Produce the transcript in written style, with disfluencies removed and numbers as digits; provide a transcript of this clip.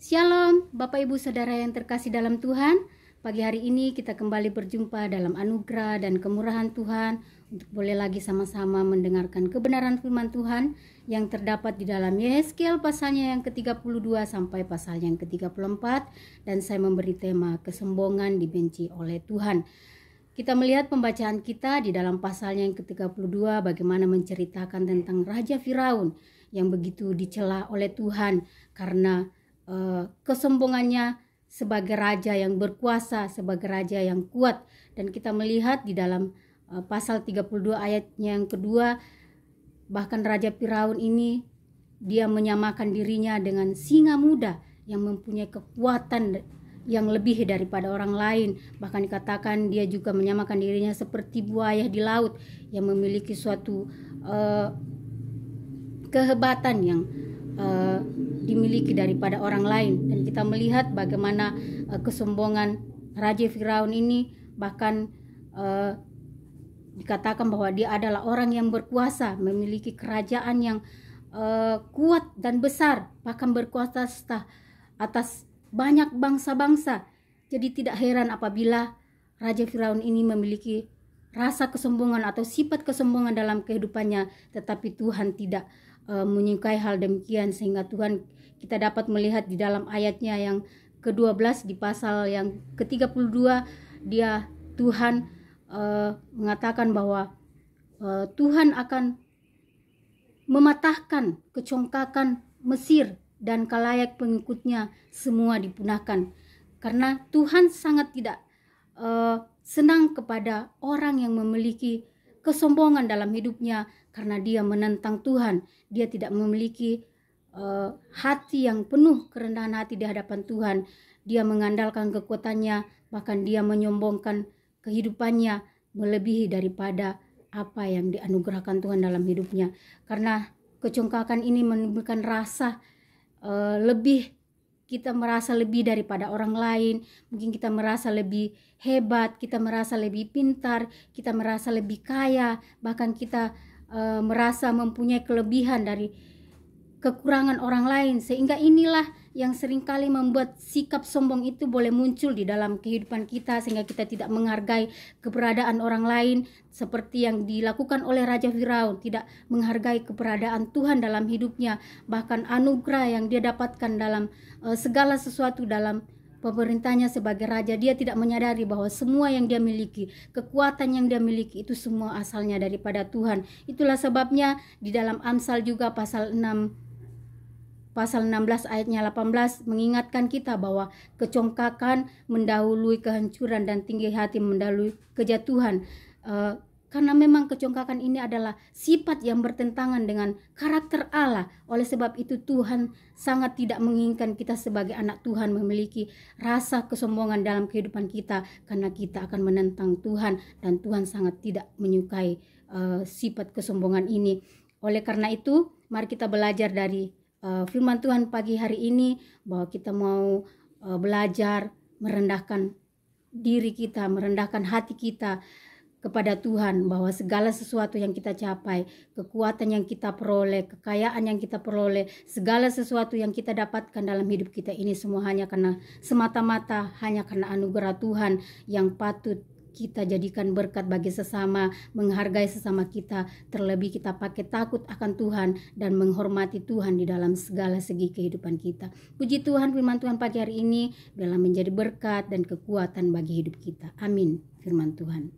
Shalom Bapak Ibu Saudara yang terkasih dalam Tuhan. Pagi hari ini kita kembali berjumpa dalam anugerah dan kemurahan Tuhan untuk boleh lagi sama-sama mendengarkan kebenaran firman Tuhan yang terdapat di dalam Yehezkiel pasalnya yang ke-32 sampai pasalnya yang ke-34, dan saya memberi tema kesombongan dibenci oleh Tuhan. Kita melihat pembacaan kita di dalam pasalnya yang ke-32 bagaimana menceritakan tentang Raja Firaun yang begitu dicela oleh Tuhan karena kesombongannya sebagai raja yang berkuasa, sebagai raja yang kuat. Dan kita melihat di dalam pasal 32 ayatnya yang kedua, bahkan Raja Firaun ini dia menyamakan dirinya dengan singa muda yang mempunyai kekuatan yang lebih daripada orang lain. Bahkan dikatakan dia juga menyamakan dirinya seperti buaya di laut yang memiliki suatu kehebatan yang dimiliki daripada orang lain. Dan kita melihat bagaimana kesombongan Raja Firaun ini, bahkan dikatakan bahwa dia adalah orang yang berkuasa, memiliki kerajaan yang kuat dan besar, bahkan berkuasa atas banyak bangsa-bangsa. Jadi tidak heran apabila Raja Firaun ini memiliki rasa kesombongan atau sifat kesombongan dalam kehidupannya, tetapi Tuhan tidak menyukai hal demikian, sehingga Tuhan kita dapat melihat di dalam ayatnya yang ke-12 di pasal yang ke-32 Tuhan mengatakan bahwa Tuhan akan mematahkan kecongkakan Mesir dan kalayak pengikutnya semua dipunahkan, karena Tuhan sangat tidak senang kepada orang yang memiliki kesombongan dalam hidupnya, karena dia menentang Tuhan. Dia tidak memiliki hati yang penuh kerendahan hati di hadapan Tuhan. Dia mengandalkan kekuatannya, bahkan dia menyombongkan kehidupannya melebihi daripada apa yang dianugerahkan Tuhan dalam hidupnya. Karena kecongkakan ini menimbulkan rasa lebih, kita merasa lebih daripada orang lain. Mungkin kita merasa lebih hebat, kita merasa lebih pintar, kita merasa lebih kaya, bahkan kita merasa mempunyai kelebihan dari kekurangan orang lain. Sehingga inilah yang seringkali membuat sikap sombong itu boleh muncul di dalam kehidupan kita, sehingga kita tidak menghargai keberadaan orang lain, seperti yang dilakukan oleh Raja Firaun, tidak menghargai keberadaan Tuhan dalam hidupnya, bahkan anugerah yang dia dapatkan dalam segala sesuatu dalam pemerintahnya sebagai raja. Dia tidak menyadari bahwa semua yang dia miliki, kekuatan yang dia miliki, itu semua asalnya daripada Tuhan. Itulah sebabnya di dalam Amsal juga pasal 16 ayatnya 18 mengingatkan kita bahwa kecongkakan mendahului kehancuran dan tinggi hati mendahului kejatuhan. Karena memang kecongkakan ini adalah sifat yang bertentangan dengan karakter Allah. Oleh sebab itu Tuhan sangat tidak menginginkan kita sebagai anak Tuhan memiliki rasa kesombongan dalam kehidupan kita, karena kita akan menentang Tuhan, dan Tuhan sangat tidak menyukai sifat kesombongan ini. Oleh karena itu mari kita belajar dari firman Tuhan pagi hari ini, bahwa kita mau belajar merendahkan diri kita, merendahkan hati kita kepada Tuhan, bahwa segala sesuatu yang kita capai, kekuatan yang kita peroleh, kekayaan yang kita peroleh, segala sesuatu yang kita dapatkan dalam hidup kita ini semua hanya karena semata-mata hanya karena anugerah Tuhan yang patut kita jadikan berkat bagi sesama, menghargai sesama kita, terlebih kita pakai takut akan Tuhan dan menghormati Tuhan di dalam segala segi kehidupan kita. Puji Tuhan, firman Tuhan pagi hari ini biarlah menjadi berkat dan kekuatan bagi hidup kita. Amin. Firman Tuhan.